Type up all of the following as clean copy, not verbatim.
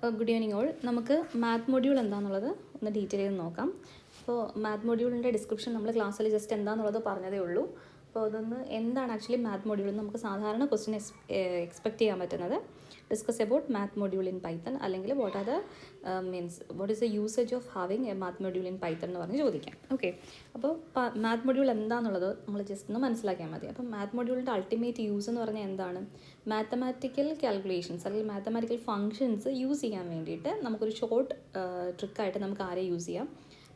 Good evening all. നമുക്ക് math module എന്താണെന്നുള്ളത് ഒന്ന് ഡീറ്റെയിൽ ചെയ്ത് നോക്കാം. അപ്പോൾ മാത്ത് മൊഡ്യൂളിൻ്റെ ഡിസ്ക്രിപ്ഷൻ നമ്മൾ ക്ലാസ്സിൽ ജസ്റ്റ് എന്താണെന്നുള്ളത് പറഞ്ഞതേ ഉള്ളൂ. അപ്പോൾ അതൊന്ന് എന്താണ് ആക്ച്വലി മാത്ത് മൊഡ്യൂൾ എന്ന് നമുക്ക് സാധാരണ ക്വസ്റ്റ്യൻ എക്സ്പെക്റ്റ് ചെയ്യാൻ പറ്റുന്നത്. Discuss about math module in Python, അല്ലെങ്കിൽ what is the usage of having a math module in Python എന്ന് പറഞ്ഞ് ചോദിക്കാം. ഓക്കെ, അപ്പോൾ മാത്ത് മൊഡ്യൂൾ എന്താണെന്നുള്ളത് നമ്മൾ ജസ്റ്റ് ഒന്ന് മനസ്സിലാക്കിയാൽ മതി. അപ്പം മാത്ത് മൊഡ്യൂളിൻ്റെ അൾട്ടിമേറ്റ് യൂസ് എന്ന് പറഞ്ഞാൽ എന്താണ്? മാത്തമാറ്റിക്കൽ കാൽക്കുലേഷൻസ് അല്ലെങ്കിൽ മാത്തമാറ്റിക്കൽ ഫങ്ഷൻസ് യൂസ് ചെയ്യാൻ വേണ്ടിയിട്ട് നമുക്കൊരു ഷോർട്ട് ട്രിക്കായിട്ട് നമുക്ക് ആരെ യൂസ് ചെയ്യാം?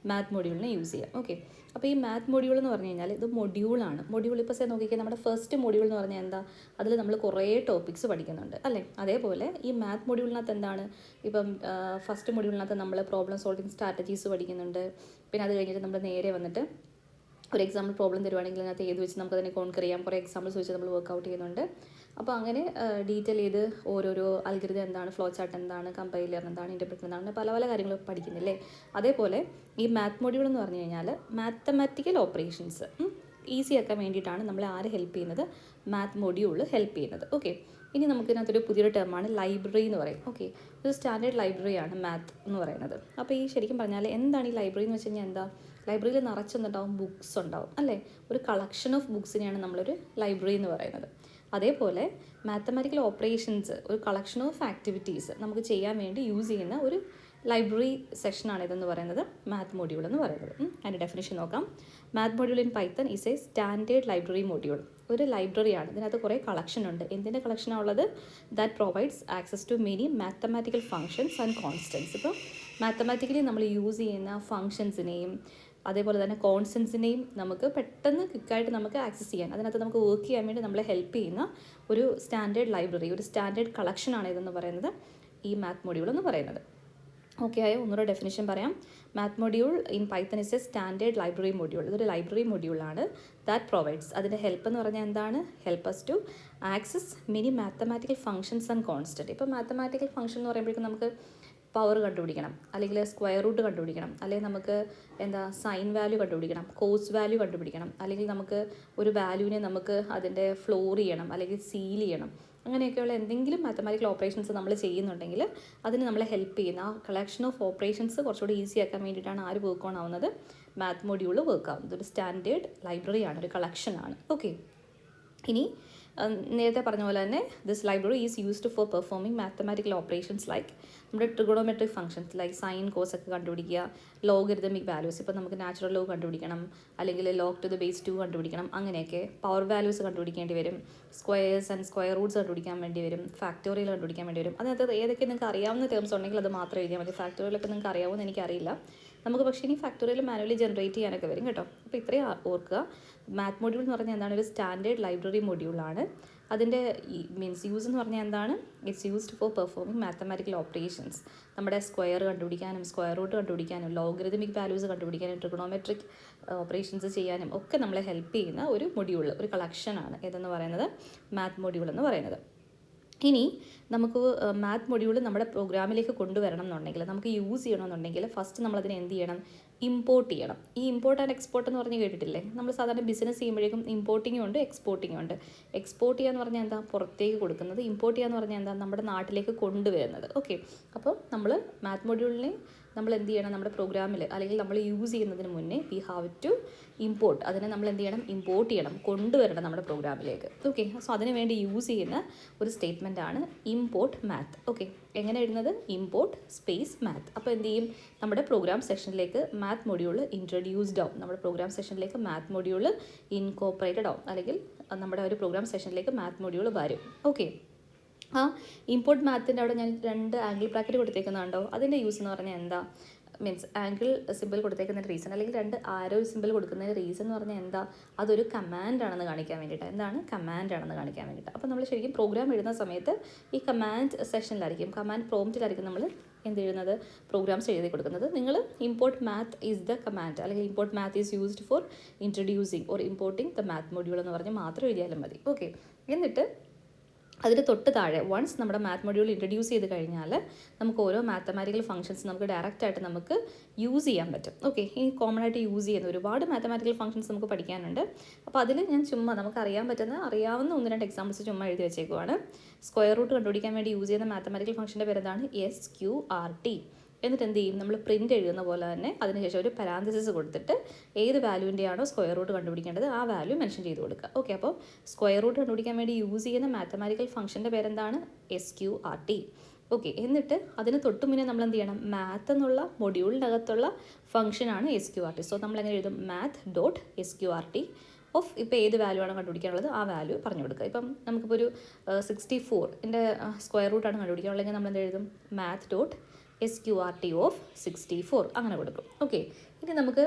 മാത്ത് മൊഡ്യൂളിനെ യൂസ് ചെയ്യാം. ഓക്കെ, അപ്പോൾ ഈ മാത്ത് മൊഡ്യൂൾ എന്ന് പറഞ്ഞു കഴിഞ്ഞാൽ ഇത് മൊഡ്യൂളാണ്. മൊഡ്യൂൾ ഇപ്പോൾ നോക്കിയാൽ നമ്മുടെ ഫസ്റ്റ് മൊഡ്യൂൾ എന്ന് പറഞ്ഞാൽ എന്താ? അതിൽ നമ്മൾ കുറേ ടോപ്പിക്സ് പഠിക്കുന്നുണ്ട് അല്ലേ? അതേപോലെ ഈ മാത്ത് മൊഡ്യൂളിനകത്ത് എന്താണ്? ഇപ്പം ഫസ്റ്റ് മൊഡ്യൂളിനകത്ത് നമ്മൾ പ്രോബ്ലം സോൾവിങ് സ്ട്രാറ്റജീസ് പഠിക്കുന്നുണ്ട്. പിന്നെ അത് കഴിഞ്ഞിട്ട് നമ്മൾ നേരെ വന്നിട്ട് ഒരു എക്സാമ്പിൾ പ്രോബ്ലം തരുവാണെങ്കിൽ അതിനകത്ത് ഏത് വെച്ച് നമുക്കതിനെ കോൺകർ ചെയ്യാം, കുറേ എക്സാമ്പിൾസ് വെച്ച് നമ്മൾ വർക്കൗട്ട് ചെയ്യുന്നുണ്ട്. അപ്പോൾ അങ്ങനെ ഡീറ്റെയിൽ ചെയ്ത് ഓരോരോ അൽഗോരിതം എന്താണ്, ഫ്ലോ ചാർട്ട് എന്താണ്, കമ്പൈലർ എന്താണ്, ഇൻ്റർപ്രറ്റർ എന്താണ്, പല പല കാര്യങ്ങൾ പഠിക്കുന്നില്ലേ? അതേപോലെ ഈ മാത്ത് മൊഡ്യൂൾ എന്ന് പറഞ്ഞു കഴിഞ്ഞാൽ മാത്തമാറ്റിക്കൽ ഓപ്പറേഷൻസ് ഈസി ആക്കാൻ വേണ്ടിയിട്ടാണ് നമ്മളെ ആര് ഹെൽപ്പ് ചെയ്യുന്നത്? മാത്ത് മൊഡ്യൂൾ ഹെൽപ്പ് ചെയ്യുന്നത്. ഓക്കെ, ഇനി നമുക്കിതിനകത്തൊരു പുതിയൊരു ടേമാണ് ലൈബ്രറി എന്ന് പറയും. ഓക്കെ, ഒരു സ്റ്റാൻഡേർഡ് ലൈബ്രറിയാണ് മാത്ത് എന്ന് പറയുന്നത്. അപ്പോൾ ഈ ശരിക്കും പറഞ്ഞാൽ എന്താണ് ഈ ലൈബ്രറി എന്ന് വെച്ച് കഴിഞ്ഞാൽ എന്താ? ലൈബ്രറിയിൽ നിറച്ചെന്നുണ്ടാവും, ബുക്സ് ഉണ്ടാവും അല്ലേ? ഒരു കളക്ഷൻ ഓഫ് ബുക്സിനെയാണ് നമ്മളൊരു ലൈബ്രറി എന്ന് പറയുന്നത്. അതേപോലെ മാത്തമാറ്റിക്കൽ ഓപ്പറേഷൻസ്, ഒരു കളക്ഷൻ ഓഫ് ആക്ടിവിറ്റീസ് നമുക്ക് ചെയ്യാൻ വേണ്ടി യൂസ് ചെയ്യുന്ന ഒരു ലൈബ്രറി സെക്ഷനാണ് ഇതെന്ന് പറയുന്നത് മാത്ത് മൊഡ്യൂൾ എന്ന് പറയുന്നത്. അതിൻ്റെ ഡെഫിനിഷൻ നോക്കാം. Math module in Python is a standard library module. ഒരു ലൈബ്രറിയാണ്, ഇതിനകത്ത് കുറേ കളക്ഷൻ ഉണ്ട്. എന്തിൻ്റെ കളക്ഷനാണ് ഉള്ളത്? That provides access to many mathematical functions and constants. ഇപ്പോൾ മാത്തമാറ്റിക്കലി നമ്മൾ യൂസ് ചെയ്യുന്ന ഫങ്ഷൻസിനെയും അതേപോലെ തന്നെ കോൺസ്റ്റൻസിനെയും നമുക്ക് പെട്ടെന്ന് ക്വിക്കായിട്ട് നമുക്ക് ആക്സസ് ചെയ്യാൻ, അതിനകത്ത് നമുക്ക് വർക്ക് ചെയ്യാൻ വേണ്ടി നമ്മളെ ഹെൽപ്പ് ചെയ്യുന്ന ഒരു സ്റ്റാൻഡേർഡ് ലൈബ്രറി, ഒരു സ്റ്റാൻഡേർഡ് കളക്ഷനാണ് ഇതെന്ന് പറയുന്നത് ഈ മാത്ത് മൊഡ്യൂൾ എന്ന് പറയുന്നത്. ഓക്കെ ആയോ? ഒന്നുകൂടെ ഡെഫിനിഷൻ പറയാം. Math module in Python is a standard library module. ഇതൊരു ലൈബ്രറി മൊഡ്യൂളാണ്. ദാറ്റ് പ്രൊവൈഡ്സ്, അതിൻ്റെ ഹെൽപ്പ് എന്ന് പറഞ്ഞാൽ എന്താണ്? Help us to access many mathematical functions and constant. ഇപ്പോൾ മാത്തമാറ്റിക്കൽ ഫങ്ഷൻ എന്ന് പറയുമ്പോഴേക്കും നമുക്ക് പവർ കണ്ടുപിടിക്കണം, അല്ലെങ്കിൽ സ്ക്വയർ റൂട്ട് കണ്ടുപിടിക്കണം, അല്ലെങ്കിൽ നമുക്ക് സൈൻ വാല്യൂ കണ്ടുപിടിക്കണം, കോസ് വാല്യൂ കണ്ടുപിടിക്കണം, അല്ലെങ്കിൽ നമുക്ക് ഒരു വാല്യൂവിനെ നമുക്ക് അതിൻ്റെ ഫ്ലോർ ചെയ്യണം, അല്ലെങ്കിൽ സീൽ ചെയ്യണം. അങ്ങനെയൊക്കെയുള്ള എന്തെങ്കിലും മാത്തമാറ്റിക്കൽ ഓപ്പറേഷൻസ് നമ്മൾ ചെയ്യുന്നുണ്ടെങ്കിൽ അതിന് നമ്മളെ ഹെൽപ്പ് ചെയ്യുന്ന ആ കളക്ഷൻ ഓഫ് ഓപ്പറേഷൻസ് കുറച്ചുകൂടി ഈസി ആക്കാൻ വേണ്ടിയിട്ടാണ് ആര് വർക്ക് ഓൺ ആവുന്നത്? മാത്ത് മൊഡ്യൂൾ വർക്ക് ആവുന്നത്. ഒരു സ്റ്റാൻഡേർഡ് ലൈബ്രറിയാണ്, ഒരു കളക്ഷനാണ്. ഓക്കെ, ഇനി നേരത്തെ പറഞ്ഞ പോലെ തന്നെ this library is used for performing mathematical operations like നമ്മുടെ trigonometric functions like sine, cos ഒക്കെ കണ്ടുപിടിക്കുക, ലോഗരിതമിക് വാല്യൂസ്, ഇപ്പോൾ നമുക്ക് നാച്ചുറൽ ലോഗ് കണ്ടുപിടിക്കണം, അല്ലെങ്കിൽ ലോഗ് ടു ദ ബേസ് 2 കണ്ടുപിടിക്കണം, അങ്ങനെയൊക്കെ പവർ വാല്യൂസ് കണ്ടുപിടിക്കേണ്ടി വരും, സ്ക്വയേഴ്സ് ആൻഡ് സ്ക്വയർ റൂട്ട്സ് കണ്ടുപിടിക്കാൻ വേണ്ടി വരും, ഫാക്ടോറിയൽ കണ്ടുപിടിക്കാൻ വേണ്ടി വരും. അതിനകത്ത് ഏതൊക്കെ നിങ്ങൾക്ക് അറിയാവുന്ന ടേംസ് ഉണ്ടെങ്കിൽ അത് മാത്രം എഴുതിയാൽ മതി. ഫാക്ടോറിയലൊക്കെ നിങ്ങൾക്ക് അറിയാവുമെന്ന് എനിക്കറിയില്ല. നമുക്ക് പക്ഷേ ഇനി ഫാക്ടോറിയൽ മാനുവലി ജനറേറ്റ് ചെയ്യാനൊക്കെ വരും കേട്ടോ. അപ്പോൾ ഇത്രയും ഓർക്കുക. മാത്ത് മൊഡ്യൂൾ എന്ന് പറഞ്ഞാൽ എന്താണ്? ഒരു സ്റ്റാൻഡേർഡ് ലൈബ്രറി മൊഡ്യൂളാണ്. അതിൻ്റെ യൂസ് എന്ന് പറഞ്ഞാൽ എന്താണ്? It's used for performing mathematical operations. നമ്മുടെ സ്ക്വയർ കണ്ടുപിടിക്കാനും സ്ക്വയർ റൂട്ട് കണ്ടുപിടിക്കാനും ലോഗരിതമിക് വാല്യൂസ് കണ്ടുപിടിക്കാനും ട്രിഗണോമെട്രിക് ഓപ്പറേഷൻസ് ചെയ്യാനും ഒക്കെ നമ്മളെ ഹെൽപ്പ് ചെയ്യുന്ന ഒരു മൊഡ്യൂൾ, ഒരു കളക്ഷനാണ് ഇതെന്ന് പറയുന്നത് മാത്ത് മൊഡ്യൂൾ എന്ന് പറയുന്നത്. ഇനി നമുക്ക് മാത്ത് മൊഡ്യൂൾ നമ്മുടെ പ്രോഗ്രാമിലേക്ക് കൊണ്ടുവരണം എന്നുണ്ടെങ്കിൽ, നമുക്ക് യൂസ് ചെയ്യണമെന്നുണ്ടെങ്കിൽ ഫസ്റ്റ് നമ്മളതിനെ എന്ത് ചെയ്യണം? ഇമ്പോർട്ട് ചെയ്യണം. ഈ ഇമ്പോർട്ട് ആൻഡ് എക്സ്പോർട്ട് എന്ന് പറഞ്ഞ് കേട്ടിട്ടില്ലേ? നമ്മൾ സാധാരണ ബിസിനസ് ചെയ്യുമ്പോഴേക്കും ഇമ്പോർട്ടിങ്ങും ഉണ്ട് എക്സ്പോർട്ടിങ്ങും ഉണ്ട്. എക്സ്പോർട്ട് ചെയ്യുക എന്ന് പറഞ്ഞാൽ എന്താ? പുറത്തേക്ക് കൊടുക്കുന്നത്. ഇമ്പോർട്ട് ചെയ്യുക എന്ന് പറഞ്ഞാൽ എന്താ? നമ്മുടെ നാട്ടിലേക്ക് കൊണ്ടുവരുന്നത്. ഓക്കെ, അപ്പോൾ നമ്മൾ മാത്ത് മൊഡ്യൂളിനെ നമ്മൾ എന്ത് ചെയ്യണം? നമ്മുടെ പ്രോഗ്രാമിൽ അല്ലെങ്കിൽ നമ്മൾ യൂസ് ചെയ്യുന്നതിന് മുന്നേ വി ഹാവ് ടു ഇമ്പോർട്ട്. അതിനെ നമ്മൾ എന്ത് ചെയ്യണം? ഇമ്പോർട്ട് ചെയ്യണം, കൊണ്ടുവരണം നമ്മുടെ പ്രോഗ്രാമിലേക്ക്. ഓക്കെ, സോ അതിന് വേണ്ടി യൂസ് ചെയ്യുന്ന ഒരു സ്റ്റേറ്റ്മെൻറ്റാണ് ഇമ്പോർട്ട് മാത്ത്. ഓക്കെ, എങ്ങനെ എഴുതുന്നത്? Import space math. അപ്പോൾ എന്ത് ചെയ്യും? നമ്മുടെ പ്രോഗ്രാം സെഷനിലേക്ക് മാത്ത് മൊഡ്യൂൾ ഇൻട്രൊഡ്യൂസ്ഡ് ആവും. നമ്മുടെ പ്രോഗ്രാം സെഷനിലേക്ക് മാത്ത് മൊഡ്യൂൾ ഇൻകോപ്പറേറ്റഡ് ആവും, അല്ലെങ്കിൽ നമ്മുടെ ഒരു പ്രോഗ്രാം സെഷനിലേക്ക് മാത്ത് മൊഡ്യൂൾ വരും. ഓക്കെ, ആ ഇമ്പോർട്ട് മാത്തിൻ്റെ അവിടെ ഞാൻ 2 ആംഗിൾ ബ്രാക്കറ്റ് കൊടുത്തേക്കുന്നുണ്ടോ? അതിൻ്റെ യൂസ് എന്ന് പറഞ്ഞാൽ എന്താ? ആംഗിൾ സിമ്പിൾ കൊടുത്തേക്കുന്നതിൻ്റെ റീസൺ, അല്ലെങ്കിൽ 2 ആരോ സിമ്പിൾ കൊടുക്കുന്നതിൻ്റെ റീസൺ എന്ന് പറഞ്ഞാൽ എന്താ? അതൊരു കമാൻഡാണെന്ന് കാണിക്കാൻ വേണ്ടിയിട്ട്. എന്താണ്? കമാൻഡാണെന്ന് കാണിക്കാൻ വേണ്ടിയിട്ട്. അപ്പോൾ നമ്മൾ ശരിക്കും പ്രോഗ്രാം എഴുതുന്ന സമയത്ത് ഈ കമാൻഡ് സെഷനിലായിരിക്കും, കമാൻഡ് പ്രോംപ്റ്റിലായിരിക്കും നമ്മൾ എന്ത് എഴുതുന്നത്? പ്രോഗ്രാംസ് എഴുതി കൊടുക്കുന്നത്. നിങ്ങൾ import math is the command, അല്ലെങ്കിൽ import math is used for introducing or importing the math module എന്ന് പറഞ്ഞ് മാത്രം എഴുതിയാലും മതി. ഓക്കെ, എന്നിട്ട് അതിന് തൊട്ട് താഴെ വൺസ് നമ്മുടെ മാത്ത് മൊഡ്യൂൾ ഇൻട്രൊഡ്യൂസ് ചെയ്ത് കഴിഞ്ഞാൽ നമുക്ക് ഓരോ മാത്തമാറ്റിക്കൽ ഫംഗ്ഷൻസ് നമുക്ക് ഡയറക്റ്റായിട്ട് നമുക്ക് യൂസ് ചെയ്യാൻ പറ്റും. ഓക്കെ, ഈ കോമൺ ആയിട്ട് യൂസ് ചെയ്യുന്ന ഒരുപാട് മാത്തമാറ്റിക്കൽ ഫംഗ്ഷൻസ് നമുക്ക് പഠിക്കാനുണ്ട്. അപ്പോൾ അതിൽ ഞാൻ ചുമ്മാ നമുക്ക് അറിയാവുന്ന 1-2 എക്സാമ്പിൾസ് ചുമ്മാ എഴുതി വെച്ചേക്കുവാണ്. സ്ക്വയർ റൂട്ട് കണ്ടുപിടിക്കാൻ വേണ്ടി യൂസ് ചെയ്യുന്ന മാത്തമാറ്റിക്കൽ ഫംഗ്ഷൻ്റെ പേര് എന്താണ്? SQRT. എന്നിട്ട് എന്ത് ചെയ്യും? നമ്മൾ പ്രിൻ്റ് എഴുതുന്ന പോലെ തന്നെ അതിനുശേഷം ഒരു പരാന്തസിസ് കൊടുത്തിട്ട് ഏത് വാല്യൂവിൻ്റെയാണോ സ്ക്വയർ റൂട്ട് കണ്ടുപിടിക്കേണ്ടത് ആ വാല്യൂ മെൻഷൻ ചെയ്ത് കൊടുക്കുക. ഓക്കെ, അപ്പോൾ സ്ക്വയർ റൂട്ട് കണ്ടുപിടിക്കാൻ വേണ്ടി യൂസ് ചെയ്യുന്ന മാത്തമാറ്റിക്കൽ ഫംഗ്ഷൻ്റെ പേരെന്താണ്? SQRT. ഓക്കെ, എന്നിട്ട് അതിന് തൊട്ട് മുന്നേ നമ്മൾ എന്ത് ചെയ്യണം? മാത്ത് എന്നുള്ള മൊഡ്യൂളിനകത്തുള്ള ഫംഗ്ഷനാണ് SQRT. സോ നമ്മൾ എങ്ങനെ എഴുതും? math.sqrt ഓഫ് ഇപ്പോൾ ഏത് വാല്യൂ ആണോ കണ്ടുപിടിക്കാനുള്ളത് ആ വാല്യൂ പറഞ്ഞു കൊടുക്കുക. ഇപ്പം നമുക്കിപ്പോൾ ഒരു 64ൻ്റെ സ്ക്വയർ റൂട്ടാണ് കണ്ടുപിടിക്കാനുള്ളതെങ്കിൽ നമ്മൾ എന്ത് എഴുതും? math.sqrt ഓഫ് 64 അങ്ങനെ കൊടുക്കും. ഓക്കെ, ഇനി നമുക്ക്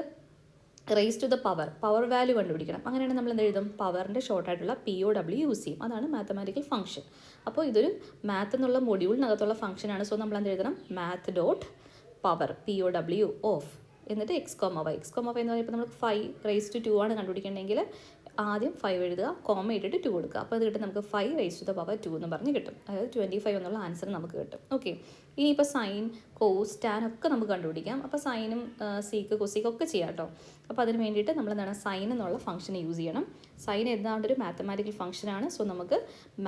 raise to the power value കണ്ടുപിടിക്കണം. അങ്ങനെയാണെങ്കിൽ നമ്മൾ എന്ത് എഴുതും? പവറിൻ്റെ ഷോർട്ടായിട്ടുള്ള POW യൂസ് ചെയ്യും. അതാണ് മാത്തമാറ്റിക്കൽ ഫംഗ്ഷൻ. അപ്പോൾ ഇതൊരു മാത്ത് എന്നുള്ള മൊഡ്യൂളിനകത്തുള്ള ഫംഗ്ഷനാണ്. സോ നമ്മൾ എന്ത് എഴുതണം? math.power POW ഓഫ് എന്നിട്ട് x, y എന്ന് പറയുമ്പോൾ നമ്മൾ 5 ആണ് കണ്ടുപിടിക്കണമെങ്കിൽ ആദ്യം 5 എഴുതുക, കോമ ഇട്ടിട്ട് 2 കൊടുക്കുക. അപ്പോൾ അത് കിട്ടും നമുക്ക് 5 എന്ന് പറഞ്ഞ് കിട്ടും. അതായത് 25 എന്നുള്ള ആൻസർ നമുക്ക് കിട്ടും. ഓക്കെ, ഇനിയിപ്പോൾ സൈൻ, കോസ്, ടാൻ ഒക്കെ നമുക്ക് കണ്ടുപിടിക്കാം. അപ്പോൾ സൈനും സീക്ക്, കൊസീക്ക് ഒക്കെ ചെയ്യാം കേട്ടോ. അപ്പോൾ അതിന് വേണ്ടിയിട്ട് നമ്മൾ എന്താണ്? സൈൻ എന്നുള്ള ഫംഗ്ഷൻ യൂസ് ചെയ്യണം. സൈൻ ഏതാണ്ട് ഒരു മാത്തമാറ്റിക്കൽ ഫംഗ്ഷനാണ്. സോ നമുക്ക്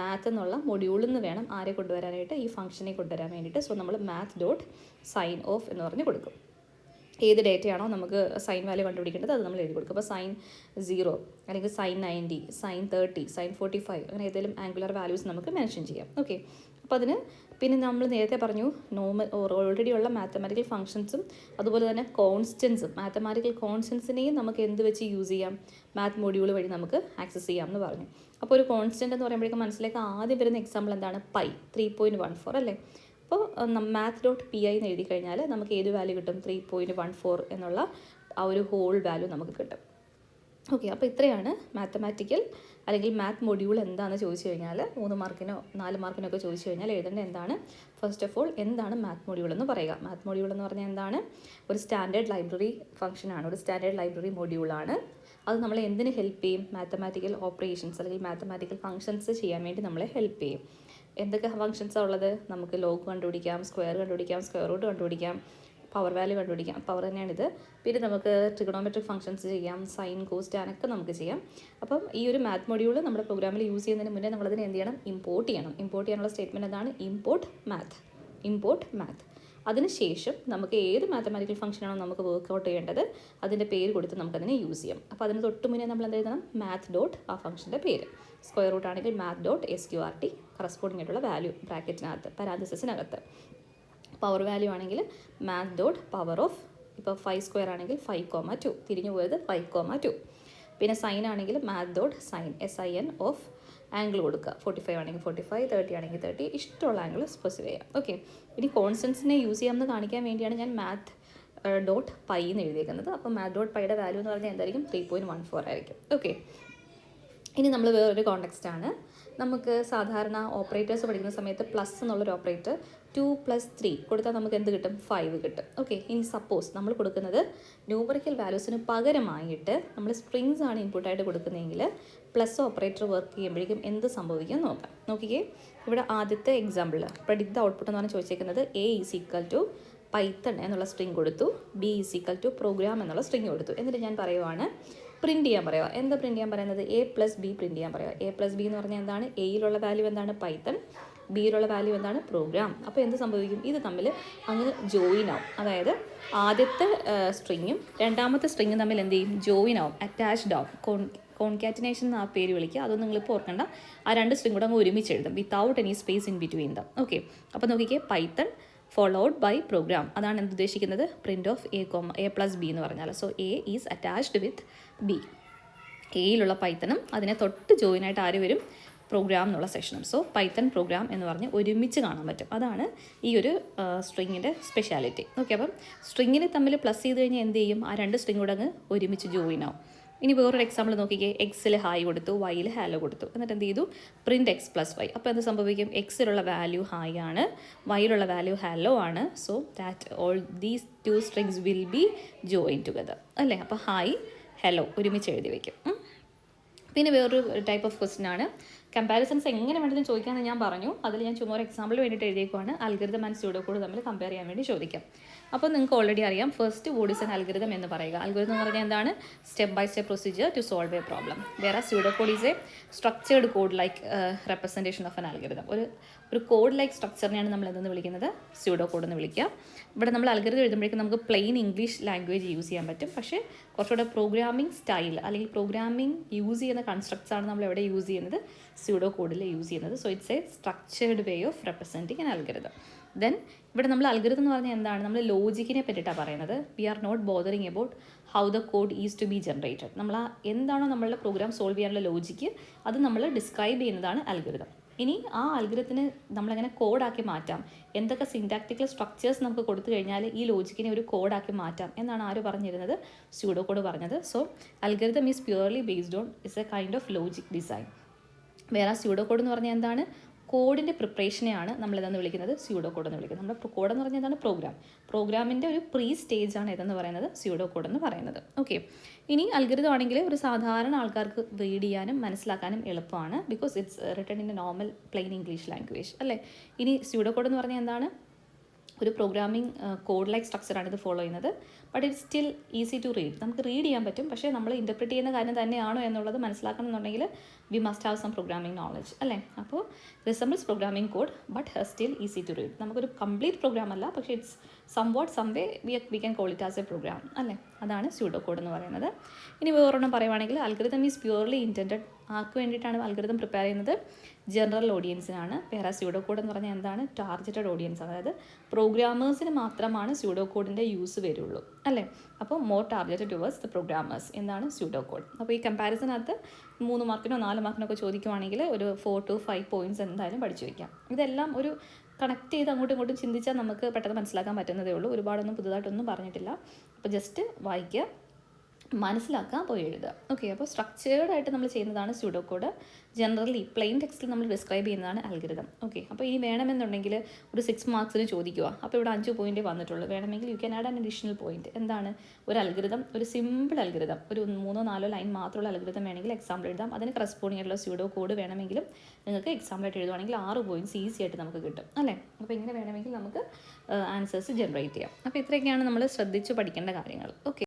മാത്ത് എന്നുള്ള മൊഡ്യൂളിൽ നിന്ന് വേണം ആരെ കൊണ്ടുവരാനായിട്ട്? ഈ ഫംഗ്ഷനെ കൊണ്ടുവരാൻ വേണ്ടിയിട്ട്. സോ നമ്മൾ math.sign off എന്ന് പറഞ്ഞ് കൊടുക്കും. ഏത് ഡേറ്റയാണോ നമുക്ക് സൈൻ വാല്യൂ കണ്ടുപിടിക്കേണ്ടത് അത് നമ്മൾ എഴുതി കൊടുക്കും. അപ്പോൾ sin 0 അല്ലെങ്കിൽ sin 90, sin 30, sin 45 അങ്ങനെ ഏതെങ്കിലും ആംഗുലർ വാല്യൂസ് നമുക്ക് മെൻഷൻ ചെയ്യാം. ഓക്കെ, അപ്പോൾ അതിന് പിന്നെ നമ്മൾ നേരത്തെ പറഞ്ഞു ഓൾറെഡി ഉള്ള മാത്തമാറ്റിക്കൽ ഫംഗ്ഷൻസും അതുപോലെ തന്നെ കോൺസ്റ്റൻസും മാത്തമാറ്റിക്കൽ കോൺസ്റ്റൻസിനെയും നമുക്ക് എന്ത് വെച്ച് യൂസ് ചെയ്യാം? മാത്ത് മൊഡ്യൂൾ വഴി നമുക്ക് ആക്സസ് ചെയ്യാം എന്ന് പറഞ്ഞു. അപ്പോൾ ഒരു കോൺസ്റ്റൻ്റ് എന്ന് പറയുമ്പോഴേക്കും മനസ്സിലേക്ക് ആദ്യം വരുന്ന എക്സാമ്പിൾ എന്താണ്? പൈ 3.14 അല്ലേ? അപ്പോൾ math.pi എന്ന് എഴുതി കഴിഞ്ഞാൽ നമുക്ക് ഏത് വാല്യൂ കിട്ടും? 3.14 എന്നുള്ള ആ ഒരു ഹോൾ വാല്യൂ നമുക്ക് കിട്ടും. ഓക്കെ, അപ്പോൾ ഇത്രയാണ് മാത്തമാറ്റിക്കൽ അല്ലെങ്കിൽ മാത്ത് മൊഡ്യൂൾ എന്താണെന്ന് ചോദിച്ചു കഴിഞ്ഞാൽ 3 മാർക്കിനോ 4 മാർക്കിനോ ഒക്കെ ചോദിച്ചു കഴിഞ്ഞാൽ എഴുതേണ്ടത് എന്താണ്? ഫസ്റ്റ് ഓഫ് ഓൾ എന്താണ് മാത്ത് മൊഡ്യൂൾ എന്ന് പറയുക. മാത്ത് മൊഡ്യൂൾ എന്ന് പറഞ്ഞാൽ എന്താണ്? ഒരു സ്റ്റാൻഡേർഡ് ലൈബ്രറി ഫംഗ്ഷനാണ്, ഒരു സ്റ്റാൻഡേർഡ് ലൈബ്രറി മൊഡ്യൂളാണ്. അത് നമ്മളെ എന്തിന് ഹെൽപ്പ് ചെയ്യും? മാത്തമാറ്റിക്കൽ ഓപ്പറേഷൻസ് അല്ലെങ്കിൽ മാത്തമാറ്റിക്കൽ ഫംഗ്ഷൻസ് ചെയ്യാൻ വേണ്ടി നമ്മളെ ഹെൽപ്പ് ചെയ്യും. എന്തൊക്കെ ഫംഗ്ഷൻസാണ് ഉള്ളത്? നമുക്ക് ലോഗ് കണ്ടുപിടിക്കാം, സ്ക്വയർ കണ്ടുപിടിക്കാം, സ്ക്വയർ റൂട്ട് കണ്ടുപിടിക്കാം, പവർ വാല്യൂ കണ്ടുപിടിക്കാം. പവർ തന്നെയാണിത്. പിന്നെ നമുക്ക് ട്രിഗണോമെട്രിക് ഫംഗ്ഷൻസ് ചെയ്യാം, സൈൻ, കോസ്, ടാൻ ഒക്കെ നമുക്ക് ചെയ്യാം. അപ്പം ഈ ഒരു മാത്ത് മൊഡ്യൂൾ നമ്മുടെ പ്രോഗ്രാമിൽ യൂസ് ചെയ്യുന്നതിന് മുന്നേ നമ്മളതിന് എന്ത് ചെയ്യണം? ഇമ്പോർട്ട് ചെയ്യണം. ഇമ്പോർട്ട് ചെയ്യാനുള്ള സ്റ്റേറ്റ്മെൻറ്റ് എന്താണ്? Import math. അതിനുശേഷം നമുക്ക് ഏത് മാത്തമാറ്റിക്കൽ ഫംഗ്ഷനാണോ നമുക്ക് വർക്ക്ഔട്ട് ചെയ്യേണ്ടത് അതിൻ്റെ പേര് കൊടുത്ത് നമുക്കതിനെ യൂസ് ചെയ്യാം. അപ്പോൾ അതിന് തൊട്ട് മുന്നേ നമ്മൾ എന്ത് എഴുതണം? math. ആ ഫംഗ്ഷൻ്റെ പേര്. സ്ക്വയർ റൂട്ട് ആണെങ്കിൽ math.sqrt കറസ്പോണ്ടിങ് ആയിട്ടുള്ള വാല്യൂ ബ്രാക്കറ്റിനകത്ത് പരാന്തസിസിനകത്ത്. പവർ വാല്യൂ ആണെങ്കിൽ math.power of ഇപ്പോൾ 5² ആണെങ്കിൽ 5,2 തിരിഞ്ഞു പോയത് 5,2. പിന്നെ സൈൻ ആണെങ്കിൽ math.sin sin ഓഫ് ആംഗിൾ കൊടുക്കുക. 45 ആണെങ്കിൽ 45, 30 ആണെങ്കിൽ 30, ഇഷ്ടമുള്ള ആംഗിൾ സ്പെസിഫൈ ചെയ്യാം. ഓക്കെ, ഇനി കോൺസ്റ്റൻസിനെ യൂസ് ചെയ്യാമെന്ന് കാണിക്കാൻ വേണ്ടിയാണ് ഞാൻ math.pi എന്ന് എഴുതിയേക്കുന്നത്. അപ്പോൾ math.piയുടെ വാല്യൂ എന്ന് പറഞ്ഞാൽ എന്തായിരിക്കും? 3.14 ആയിരിക്കും. ഓക്കെ, ഇനി നമ്മൾ വേറൊരു കോണ്ടെക്സ്റ്റ് നമുക്ക് സാധാരണ ഓപ്പറേറ്റേഴ്സ് പഠിക്കുന്ന സമയത്ത് പ്ലസ് എന്നുള്ളൊരു ഓപ്പറേറ്റർ 2 + 3 കൊടുത്താൽ നമുക്ക് എന്ത് കിട്ടും? 5 കിട്ടും. ഓക്കെ, ഇനി സപ്പോസ് നമ്മൾ കൊടുക്കുന്നത് ന്യൂമറിക്കൽ വാല്യൂസിന് പകരമായിട്ട് നമ്മൾ സ്ട്രിങ്സ് ആണ് ഇൻപുട്ടായിട്ട് കൊടുക്കുന്നതെങ്കിൽ പ്ലസ് ഓപ്പറേറ്റർ വർക്ക് ചെയ്യുമ്പോഴേക്കും എന്ത് സംഭവിക്കും നോക്കാം. നോക്കിക്കേ, ഇവിടെ ആദ്യത്തെ എക്സാമ്പിൾ പ്രെഡിക്റ്റ് ദ ഔട്ട്പുട്ട് എന്ന് പറഞ്ഞാൽ ചോദിച്ചേക്കുന്നത് A = പൈത്തൺ എന്നുള്ള സ്ട്രിങ് കൊടുത്തു, B = പ്രോഗ്രാം എന്നുള്ള സ്ട്രിങ് കൊടുത്തു. എന്നിട്ട് ഞാൻ പറയുവാണ് പ്രിൻറ്റ് ചെയ്യാൻ പറയുക. എന്താ പ്രിൻറ്റ് ചെയ്യാൻ പറയുന്നത്? A + B പ്രിൻറ്റ് ചെയ്യാൻ പറയുക. A + B എന്ന് പറഞ്ഞാൽ എന്താണ്? എയിലുള്ള വാല്യൂ എന്താണ്? പൈത്തൺ, ബിയിലുള്ള വാല്യൂ എന്താണ്? പ്രോഗ്രാം. അപ്പോൾ എന്ത് സംഭവിക്കും? ഇത് തമ്മിൽ അങ്ങ് ജോയിൻ ആവും. അതായത് ആദ്യത്തെ സ്ട്രിങ്ങും രണ്ടാമത്തെ സ്ട്രിങ്ങും തമ്മിൽ എന്ത് ചെയ്യും? ജോയിൻ ആവും, അറ്റാച്ച്ഡ് ആവും. കോൺകാറ്റിനേഷൻ എന്ന് ആ പേര് വിളിക്കുക. അതൊന്നും നിങ്ങളിപ്പോൾ ഓർക്കണ്ട. ആ രണ്ട് സ്ട്രിങ് കൂടെ അങ്ങ് ഒരുമിച്ച് എഴുതും without any space in between them. Okay, അപ്പോൾ നോക്കിക്കേ, പൈത്തൺ followed by program. അതാണ് എന്ത് ഉദ്ദേശിക്കുന്നത്? Print of A, A + B എന്ന് പറഞ്ഞാൽ. So A is attached with B. എയിലുള്ള പൈത്തണും അതിനെ തൊട്ട് ജോയിൻ ആയിട്ട് ആര് വരും? പ്രോഗ്രാം എന്നുള്ള സെക്ഷനും. സോ പൈത്തൺ പ്രോഗ്രാം എന്ന് പറഞ്ഞ് ഒരുമിച്ച് കാണാൻ പറ്റും. അതാണ് ഈ ഒരു സ്ട്രിങ്ങിൻ്റെ സ്പെഷ്യാലിറ്റി. ഓക്കെ, അപ്പം സ്ട്രിങ്ങിനെ തമ്മിൽ പ്ലസ് ചെയ്ത് കഴിഞ്ഞാൽ എന്ത് ചെയ്യും? ആ രണ്ട് സ്ട്രിങ് കൂടെ അങ്ങ് ഒരുമിച്ച് ജോയിൻ ആവും. ഇനി വേറൊരു എക്സാമ്പിൾ നോക്കിക്കേ, എക്സിൽ ഹായ് കൊടുത്തു, വൈയിൽ ഹാലോ കൊടുത്തു. എന്നിട്ട് എന്ത് ചെയ്തു? Print X + Y. അപ്പോൾ എന്ത് സംഭവിക്കും? എക്സിലുള്ള വാല്യൂ ഹായ് ആണ്, വൈയിലുള്ള വാല്യൂ ഹാലോ ആണ്. So that all these 2 strings will be join together അല്ലേ? അപ്പോൾ ഹായ് ഹലോ ഒരുമിച്ച് എഴുതി വയ്ക്കും. പിന്നെ വേറൊരു ടൈപ്പ് ഓഫ് ക്വസ്റ്റ്യൻ ആണ്, കമ്പാരിസൺസ് എങ്ങനെ വേണമെങ്കിലും ചോദിക്കാമെന്ന് ഞാൻ പറഞ്ഞു. അതിൽ ഞാൻ ചുമ്മാ ഒരു എക്സാമ്പിൾ വേണ്ടിയിട്ട് എഴുതിയേക്കുവാണ്. അൽഗരിതം ആൻഡ് സ്യൂഡോ കോഡ് തമ്മിൽ കമ്പയർ ചെയ്യാൻ വേണ്ടി ചോദിക്കാം. അപ്പോൾ നിങ്ങൾക്ക് ഓൾറെഡി അറിയാം, first what is an algorithm എന്ന് പറയുക. അൽഗരിതം എന്ന് പറഞ്ഞാൽ എന്താണ്? Step by step procedure to solve a problem. വേറെ pseudo code is a structured code like representation of an algorithm. ഒരു കോഡ് ലൈക്ക് സ്ട്രക്ചറിനെയാണ് നമ്മൾ എന്തെന്ന് വിളിക്കുന്നത്? സ്യൂഡോ കോഡ് എന്ന് വിളിക്കുക. ഇവിടെ നമ്മൾ അൽഗരിതം എഴുതുമ്പോഴേക്കും നമുക്ക് പ്ലെയിൻ ഇംഗ്ലീഷ് ലാംഗ്വേജ് യൂസ് ചെയ്യാൻ പറ്റും. പക്ഷേ കുറച്ചുകൂടെ പ്രോഗ്രാമിംഗ് സ്റ്റൈൽ അല്ലെങ്കിൽ പ്രോഗ്രാമിംഗ് യൂസ് ചെയ്യുന്ന കൺസ്ട്രക്ട്സ് ആണ് നമ്മൾ എവിടെ യൂസ് ചെയ്യുന്നത്? സ്യൂഡോ കോഡിൽ യൂസ് ചെയ്യുന്നത്. So it's A structured way of representing an algorithm. Then ഇവിടെ നമ്മൾ അൽഗരിതം എന്ന് പറഞ്ഞാൽ എന്താണ്? നമ്മൾ ലോജിക്കിനെ പറ്റിയിട്ടാണ് പറയുന്നത്. We are not bothering about how the code is to be generated. നമ്മൾ എന്താണോ നമ്മളുടെ പ്രോഗ്രാം സോൾവ് ചെയ്യാനുള്ള ലോജിക്ക്, അത് നമ്മൾ ഡിസ്ക്രൈബ് ചെയ്യുന്നതാണ് അൽഗരിതം. ഇനി ആ അൽഗരിതത്തിന് നമ്മളെങ്ങനെ കോഡാക്കി മാറ്റാം, എന്തൊക്കെ സിൻടാക്റ്റിക്കൽ സ്ട്രക്ചേഴ്സ് നമുക്ക് കൊടുത്തു കഴിഞ്ഞാൽ ഈ ലോജിക്കിനെ ഒരു കോഡാക്കി മാറ്റാം എന്നാണ് ആര് പറഞ്ഞിരുന്നത്? സ്യൂഡോ കോഡ് പറഞ്ഞത്. So algorithm is purely based on is A kind of logic design. വേറെ സ്യൂഡോ കോഡ് എന്ന് പറഞ്ഞാൽ എന്താണ്? കോഡിൻ്റെ പ്രിപ്പറേഷനെയാണ് നമ്മളെന്തെന്ന് വിളിക്കുന്നത്? സ്യൂഡോ കോഡ് എന്ന് വിളിക്കുന്നത്. നമ്മുടെ കോഡ് എന്ന് പറഞ്ഞാൽ എന്താണ്? പ്രോഗ്രാമിൻ്റെ ഒരു പ്രീ സ്റ്റേജാണ് ഇതെന്ന് പറയുന്നത് സ്യൂഡോ കോഡ് എന്ന് പറയുന്നത്. ഓക്കെ, ഇനി അൽഗരിതം ആണെങ്കിൽ ഒരു സാധാരണ ആൾക്കാർക്ക് റീഡ് ചെയ്യാനും മനസ്സിലാക്കാനും എളുപ്പമാണ്. Because it's written in a normal plain English language അല്ലേ. ഇനി സ്യൂഡോ കോഡ് എന്ന് പറഞ്ഞാൽ എന്താണ്? ഒരു പ്രോഗ്രാമിംഗ് കോഡ് ലൈക്ക് സ്ട്രക്ചറാണ് ഇത് ഫോളോ ചെയ്യുന്നത്. But it's still easy to read. നമുക്ക് റീഡ് ചെയ്യാൻ പറ്റും, പക്ഷേ നമ്മൾ ഇൻ്റർപ്രിറ്റ് ചെയ്യുന്ന കാര്യം തന്നെയാണോ എന്നുള്ളത് മനസ്സിലാക്കണം എന്നുണ്ടെങ്കിൽ we must have some programming knowledge അല്ലേ. അപ്പോൾ resembles programming code but still easy to read. നമുക്കൊരു കംപ്ലീറ്റ് പ്രോഗ്രാം അല്ല, പക്ഷേ it's some way we can call it as a program അല്ലേ. അതാണ് സ്യൂഡോ കോഡ് എന്ന് പറയുന്നത്. ഇനി വേറൊരെണ്ണം പറയുവാണെങ്കിൽ അൽഗരിതം ഈസ് പ്യുവർലി ഇൻറ്റൻഡഡ്. ആർക്ക് വേണ്ടിയിട്ടാണ് അൽഗരിതം പ്രിപ്പയർ ചെയ്യുന്നത്? ജനറൽ ഓഡിയൻസിനാണ്. വേറെ സ്യൂഡോ കോഡ് എന്ന് പറഞ്ഞാൽ എന്താണ്? Targeted audience. അതായത് പ്രോഗ്രാമേഴ്സിന് മാത്രമാണ് സ്യൂഡോ കോഡിൻ്റെ യൂസ് വരുള്ളൂ അല്ലേ. അപ്പോൾ more targeted towards the programmers എന്താണ് സ്യൂഡോ കോഡ്. അപ്പോൾ ഈ കമ്പാരിസനകത്ത് 3 മാർക്കിനോ 4 മാർക്കിനോ ഒക്കെ ചോദിക്കുവാണെങ്കിൽ ഒരു 4 to 5 പോയിൻറ്റ്സ് എന്തായാലും പഠിച്ചു വയ്ക്കാം. ഇതെല്ലാം ഒരു കണക്ട് ചെയ്ത് അങ്ങോട്ടും ഇങ്ങോട്ടും ചിന്തിച്ചാൽ നമുക്ക് പെട്ടെന്ന് മനസ്സിലാക്കാൻ പറ്റുന്നതേ ഉള്ളൂ. ഒരുപാടൊന്നും പുതുതായിട്ടൊന്നും പറഞ്ഞിട്ടില്ല. അപ്പോൾ ജസ്റ്റ് വായിക്കുക, മനസ്സിലാക്കാൻ പോയി എഴുതുക. ഓക്കെ, അപ്പോൾ സ്ട്രക്ചേർഡ് ആയിട്ട് നമ്മൾ ചെയ്യുന്നതാണ് സ്യൂഡോ കോഡ്. ജനറലി പ്ലെയിൻ ടെക്സ്റ്റിൽ നമ്മൾ ഡിസ്ക്രൈബ് ചെയ്യുന്നതാണ് അൽഗരിതം. ഓക്കെ, അപ്പോൾ ഇനി വേണമെന്നുണ്ടെങ്കിൽ ഒരു 6 മാർക്സിന് ചോദിക്കുക. അപ്പോൾ ഇവിടെ 5 പോയിൻറ്റ് വന്നിട്ടുള്ളൂ. വേണമെങ്കിൽ you can add an additional point. എന്താണ്? ഒരു അൽഗരിതം, ഒരു സിമ്പിൾ അൽഗരിതം, ഒരു 3-4 ലൈൻ മാത്രമുള്ള അൽഗരിതം വേണമെങ്കിൽ എക്സാമ്പിൾ എഴുതാം. അതിന് കറസ്പോണ്ടിങ് ആയിട്ടുള്ള സ്യൂഡോ കോഡ് വേണമെങ്കിലും നിങ്ങൾക്ക് എക്സാമ്പിളായിട്ട് എഴുതുവാണെങ്കിൽ 6 പോയിൻറ്റ്സ് ഈസി ആയിട്ട് നമുക്ക് കിട്ടും അല്ലേ. അപ്പോൾ ഇങ്ങനെ വേണമെങ്കിൽ നമുക്ക് ആൻസേഴ്സ് ജനറേറ്റ് ചെയ്യാം. അപ്പോൾ ഇത്രയൊക്കെയാണ് നമ്മൾ ശ്രദ്ധിച്ച് പഠിക്കേണ്ട കാര്യങ്ങൾ. ഓക്കെ.